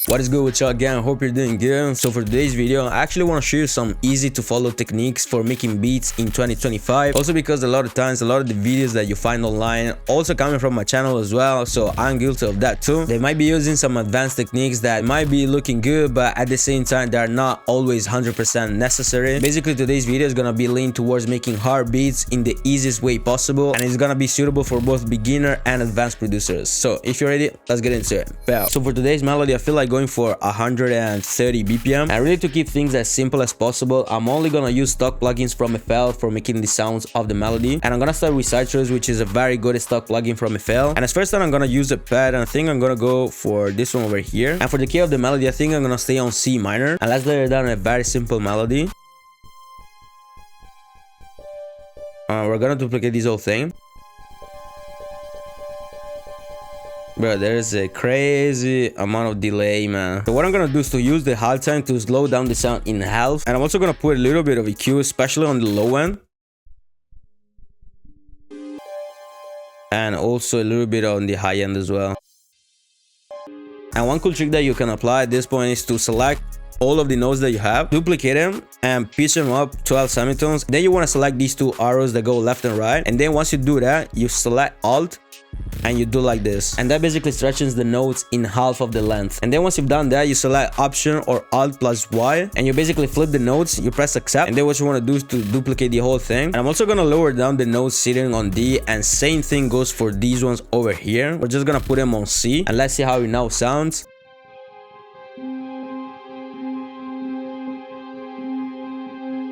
What is good with y'all again? I hope you're doing good. So for today's video, I actually want to show you some easy to follow techniques for making beats in 2025. Also because a lot of times, a lot of the videos that you find online also coming from my channel as well. So I'm guilty of that too. They might be using some advanced techniques that might be looking good, but at the same time, they're not always 100% necessary. Basically, today's video is going to be leaned towards making hard beats in the easiest way possible. And it's going to be suitable for both beginner and advanced producers. So if you're ready, let's get into it. So for today's melody, I feel like going for 130 BPM, and really to keep things as simple as possible, I'm only gonna use stock plugins from FL for making the sounds of the melody. And I'm gonna start with Stepuz, which is a very good stock plugin from FL. And as first time I'm gonna use a pad, and I think I'm gonna go for this one over here. And for the key of the melody, I think I'm gonna stay on C minor, and let's lay down a very simple melody. We're gonna duplicate this whole thing. Bro, there's a crazy amount of delay, man. So what I'm gonna do is to use the halt time to slow down the sound in half. And I'm also gonna put a little bit of EQ, especially on the low end. And also a little bit on the high end as well. And one cool trick that you can apply at this point is to select all of the notes that you have, duplicate them, and pitch them up 12 semitones. Then you want to select these two arrows that go left and right. And then once you do that, you select Alt, and you do like this, and that basically stretches the notes in half of the length. And then once you've done that, you select Option or Alt plus Y, and you basically flip the notes, you press accept, and then what you want to do is to duplicate the whole thing. And I'm also gonna lower down the notes sitting on D, and same thing goes for these ones over here. We're just gonna put them on C, and let's see how it now sounds.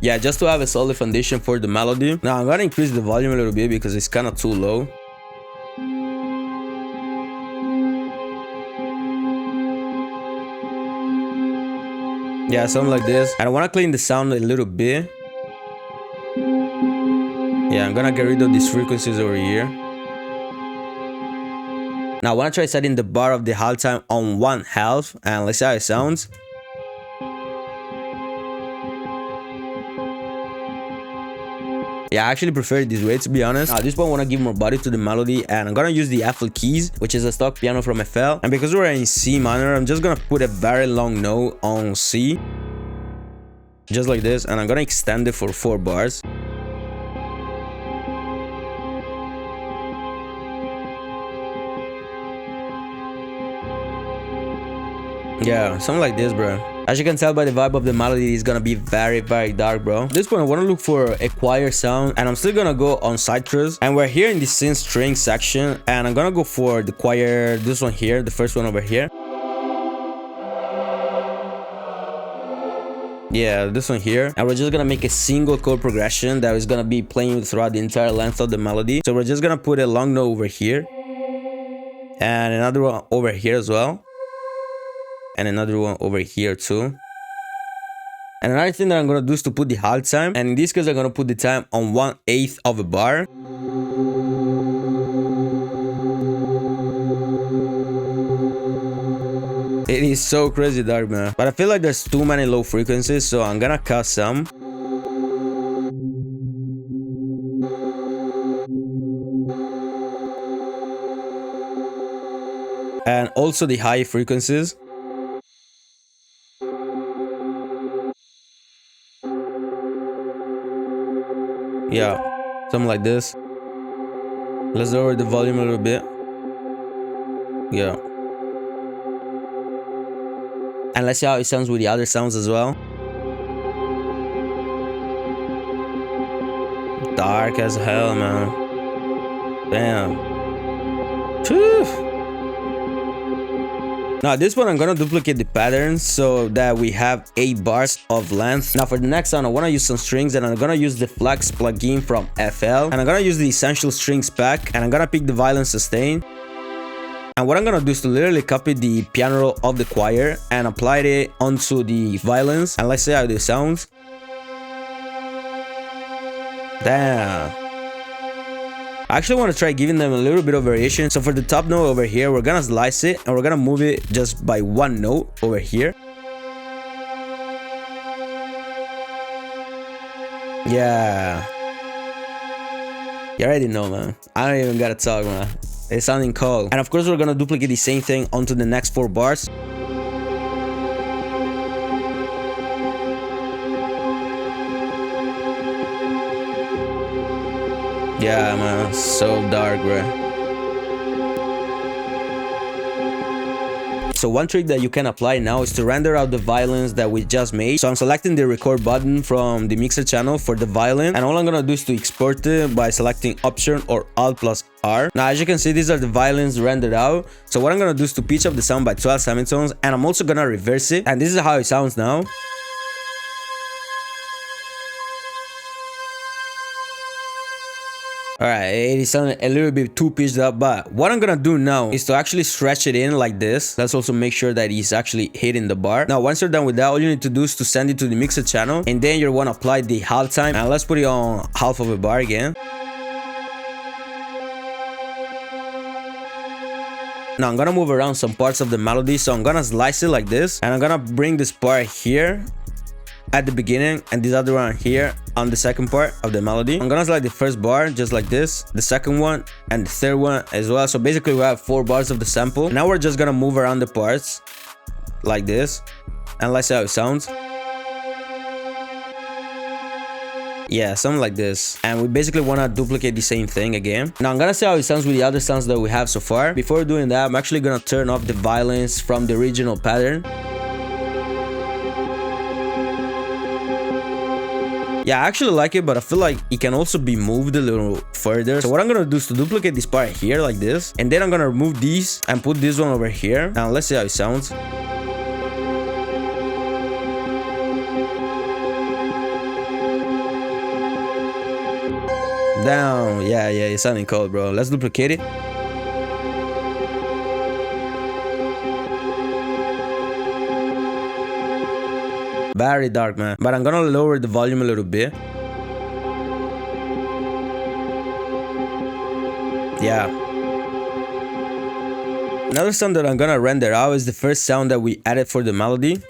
Yeah, just to have a solid foundation for the melody. Now I'm gonna increase the volume a little bit because it's kind of too low. Yeah, something like this. And I want to clean the sound a little bit. Yeah, I'm gonna get rid of these frequencies over here. Now I want to try setting the bar of the halt time on 1/2, and let's see how it sounds. Yeah, I actually prefer it this way, to be honest. Now, at this point, I want to give more body to the melody, and I'm gonna use the FL keys, which is a stock piano from FL. And because we're in C minor, I'm just gonna put a very long note on C, just like this, and I'm gonna extend it for 4 bars. Yeah, something like this, bro. As you can tell by the vibe of the melody, it's gonna be very dark, bro. At this point, I want to look for a choir sound, and I'm still gonna go on Stepuz. And we're here in the synth string section, and I'm gonna go for the choir, this one here, the first one over here. Yeah, this one here. And we're just gonna make a single chord progression that is gonna be playing throughout the entire length of the melody. So we're just gonna put a long note over here, and another one over here as well. And another one over here too. And another thing that I'm gonna do is to put the halt time, and in this case I'm gonna put the time on 1/8 of a bar. It is so crazy dark, man, but I feel like there's too many low frequencies, so I'm gonna cut some. And also the high frequencies. Yeah, something like this. Let's lower the volume a little bit. Yeah. And let's see how it sounds with the other sounds as well. Dark as hell, man. Damn. Phew. Now at this point, I'm gonna duplicate the patterns so that we have 8 bars of length. Now for the next sound, I wanna use some strings, and I'm gonna use the Flex plugin from FL. And I'm gonna use the Essential Strings pack, and I'm gonna pick the violin sustain. And what I'm gonna do is to literally copy the piano roll of the choir and apply it onto the violins. And let's see how this sounds. Damn. I actually want to try giving them a little bit of variation. So for the top note over here, we're gonna slice it, and we're gonna move it just by 1 note over here. Yeah. You already know, man. I don't even gotta talk, man. It's sounding cold. And of course, we're gonna duplicate the same thing onto the next 4 bars. Yeah, man, so dark, bro. So one trick that you can apply now is to render out the violins that we just made. So I'm selecting the record button from the mixer channel for the violin, and all I'm gonna do is to export it by selecting Option or Alt plus R. Now as you can see, these are the violins rendered out. So what I'm gonna do is to pitch up the sound by 12 semitones, and I'm also gonna reverse it, and this is how it sounds now. Alright, it is sounding a little bit too pitched up, but what I'm gonna do now is to actually stretch it in like this. Let's also make sure that it's actually hitting the bar. Now, once you're done with that, all you need to do is to send it to the mixer channel, and then you want to apply the halftime. And let's put it on half of a bar again. Now I'm gonna move around some parts of the melody, so I'm gonna slice it like this, and I'm gonna bring this part here at the beginning and this other one here on the second part of the melody. I'm gonna slide the first bar just like this, the second one, and the third one as well. So basically we have 4 bars of the sample. Now we're just gonna move around the parts like this, and let's see how it sounds. Yeah, something like this. And we basically want to duplicate the same thing again. Now I'm gonna see how it sounds with the other sounds that we have so far. Before doing that, I'm actually gonna turn off the violins from the original pattern. Yeah, I actually like it, but I feel like it can also be moved a little further. So what I'm gonna do is to duplicate this part here like this, and then I'm gonna remove these and put this one over here. Now let's see how it sounds. Down. Yeah, it's sounding cold, bro. Let's duplicate it. Very dark, man. But I'm gonna lower the volume a little bit. Yeah. Another sound that I'm gonna render out is the first sound that we added for the melody.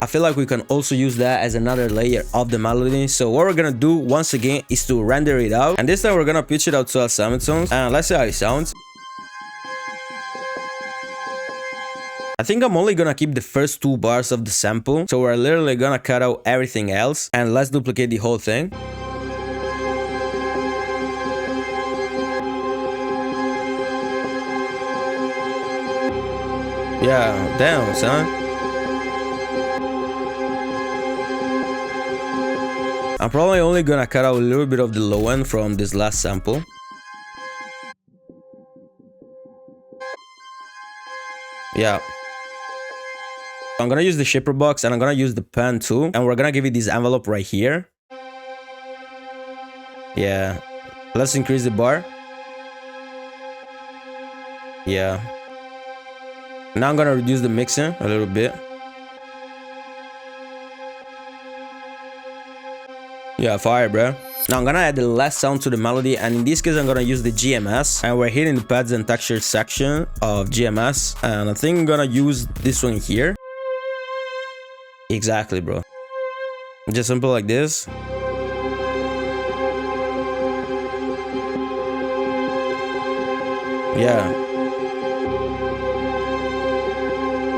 I feel like we can also use that as another layer of the melody. So what we're gonna do once again is to render it out, and this time we're gonna pitch it out to 12 semitones, and let's see how it sounds. I think I'm only gonna keep the first 2 bars of the sample, so we're literally gonna cut out everything else, and let's duplicate the whole thing. Yeah, damn, son. I'm probably only gonna cut out a little bit of the low end from this last sample. Yeah. I'm gonna use the shaper box, and I'm gonna use the pen too, and we're gonna give it this envelope right here. Yeah, let's increase the bar. Yeah. Now I'm gonna reduce the mixing a little bit. Yeah, fire, bro. Now I'm gonna add the last sound to the melody, and in this case I'm gonna use the GMS, and we're hitting the pads and textures section of GMS, and I think I'm gonna use this one here. Exactly, bro. Just simple like this. Yeah.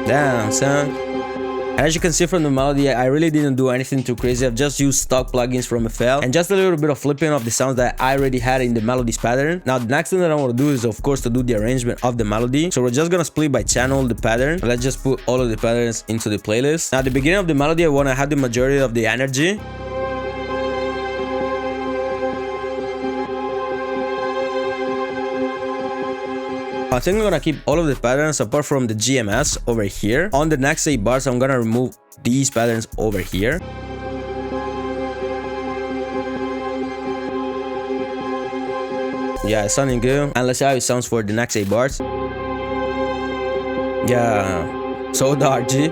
Damn, son. As you can see from the melody, I really didn't do anything too crazy. I've just used stock plugins from FL and just a little bit of flipping of the sounds that I already had in the melody's pattern. Now the next thing that I want to do is of course to do the arrangement of the melody. So we're just gonna split by channel the pattern. Let's just put all of the patterns into the playlist. Now at the beginning of the melody, I want to have the majority of the energy. I think I'm gonna keep all of the patterns apart from the GMS over here. On the next 8 bars, I'm gonna remove these patterns over here. Yeah, it's sounding good. And let's see how it sounds for the next 8 bars. Yeah, so dark, G.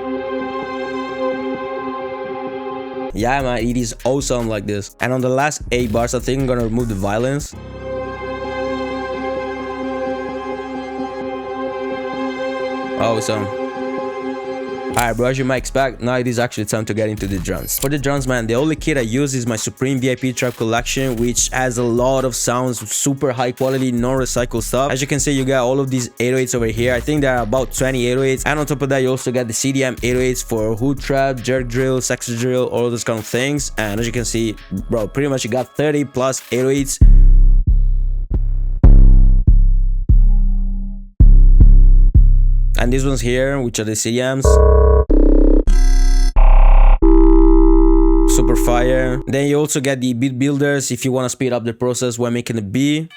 Yeah, man, it is awesome like this. And on the last 8 bars, I think I'm gonna remove the violins. Awesome. Alright bro, as you might expect, now it is actually time to get into the drums. For the drums, man, the only kit I use is my Supreme VIP Trap Collection, which has a lot of sounds, super high quality, non-recycled stuff. As you can see, you got all of these 808s over here. I think there are about 20 808s, and on top of that, you also got the CDM 808s for hood trap, jerk drill, section drill, all those kind of things. And as you can see, bro, pretty much you got 30 plus 808s. And these ones here, which are the CDMs. Super fire. Then you also get the beat builders if you want to speed up the process when making a beat.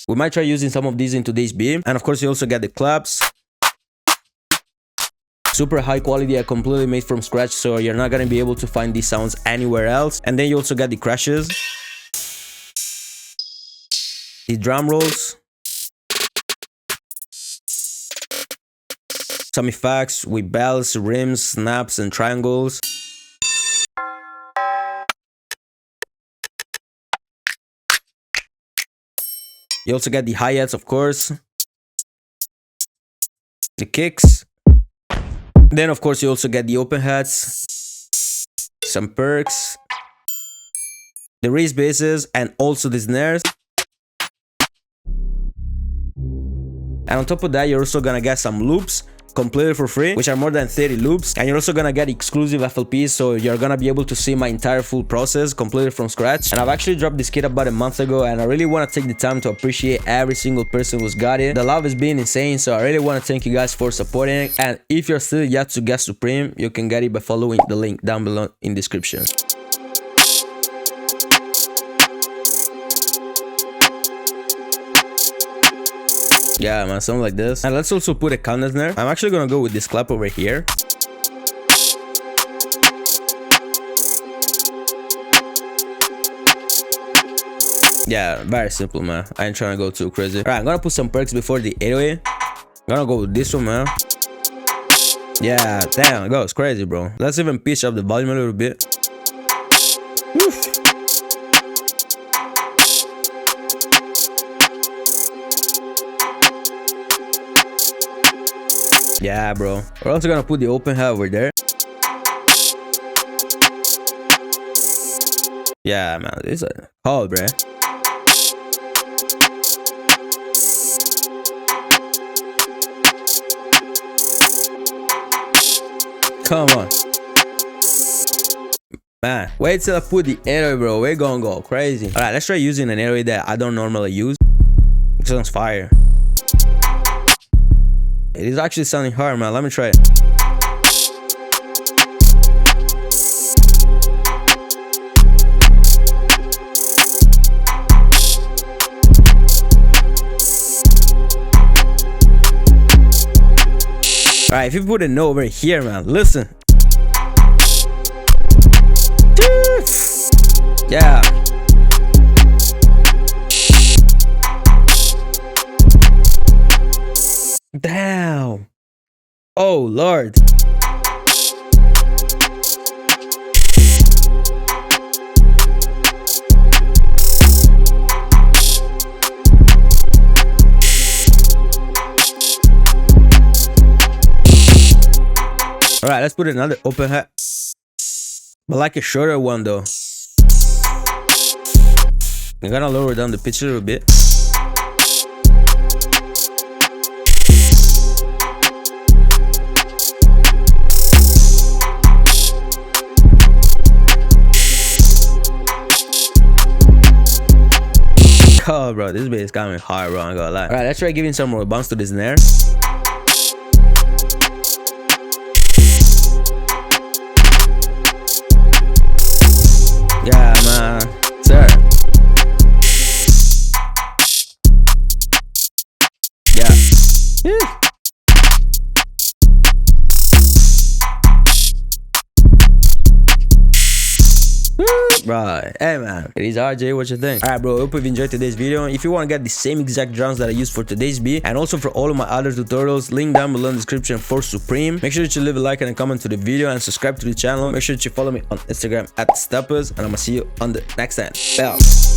We might try using some of these in today's beat. And of course, you also get the claps. Super high quality, completely made from scratch, so you're not gonna be able to find these sounds anywhere else. And then you also got the crashes, the drum rolls, some effects with bells, rims, snaps, and triangles. You also get the hi-hats, of course, the kicks. Then, of course, you also get the open hats, some perks, the raised basses, and also the snares. And on top of that, you're also gonna get some loops completely for free, which are more than 30 loops. And you're also gonna get exclusive FLPs, so you're gonna be able to see my entire full process completely from scratch. And I've actually dropped this kit about a month ago, and I really want to take the time to appreciate every single person who's got it. The love has been insane, so I really want to thank you guys for supporting. And if you're still yet to get Supreme, you can get it by following the link down below in the description. Yeah, man, something like this. And let's also put a count there. I'm actually gonna go with this clap over here. Yeah, very simple, man. I ain't trying to go too crazy. Alright, I'm gonna put some perks before the 808. I'm gonna go with this one, man. Yeah, damn, it goes crazy, bro. Let's even pitch up the volume a little bit. Woof. Yeah, bro. We're also gonna put the open hat over there. Yeah, man. This is hard, bro. Come on. Man, wait till I put the 808, bro. We're gonna go crazy. Alright, let's try using an 808 that I don't normally use. It sounds fire. It is actually sounding hard, man. Let me try it. Alright, if you put a note over here, man, listen. Yeah. Damn. Oh, Lord. Alright, let's put another open hat. But like a shorter one, though. I'm gonna lower down the pitch a little bit. Oh, bro, this bass got me hard, bro. I'm gonna lie. Alright, let's try giving some more bounce to the snare. Yeah, man. Sir. Yeah. Yeah. Right, hey man, it is RJ, what you think? Alright bro, hope you've enjoyed today's video. If you want to get the same exact drums that I used for today's beat, and also for all of my other tutorials, link down below in the description for Supreme. Make sure that you leave a like and a comment to the video and subscribe to the channel. Make sure that you follow me on Instagram at Stepuz, and I'm gonna see you on the next time. Bye.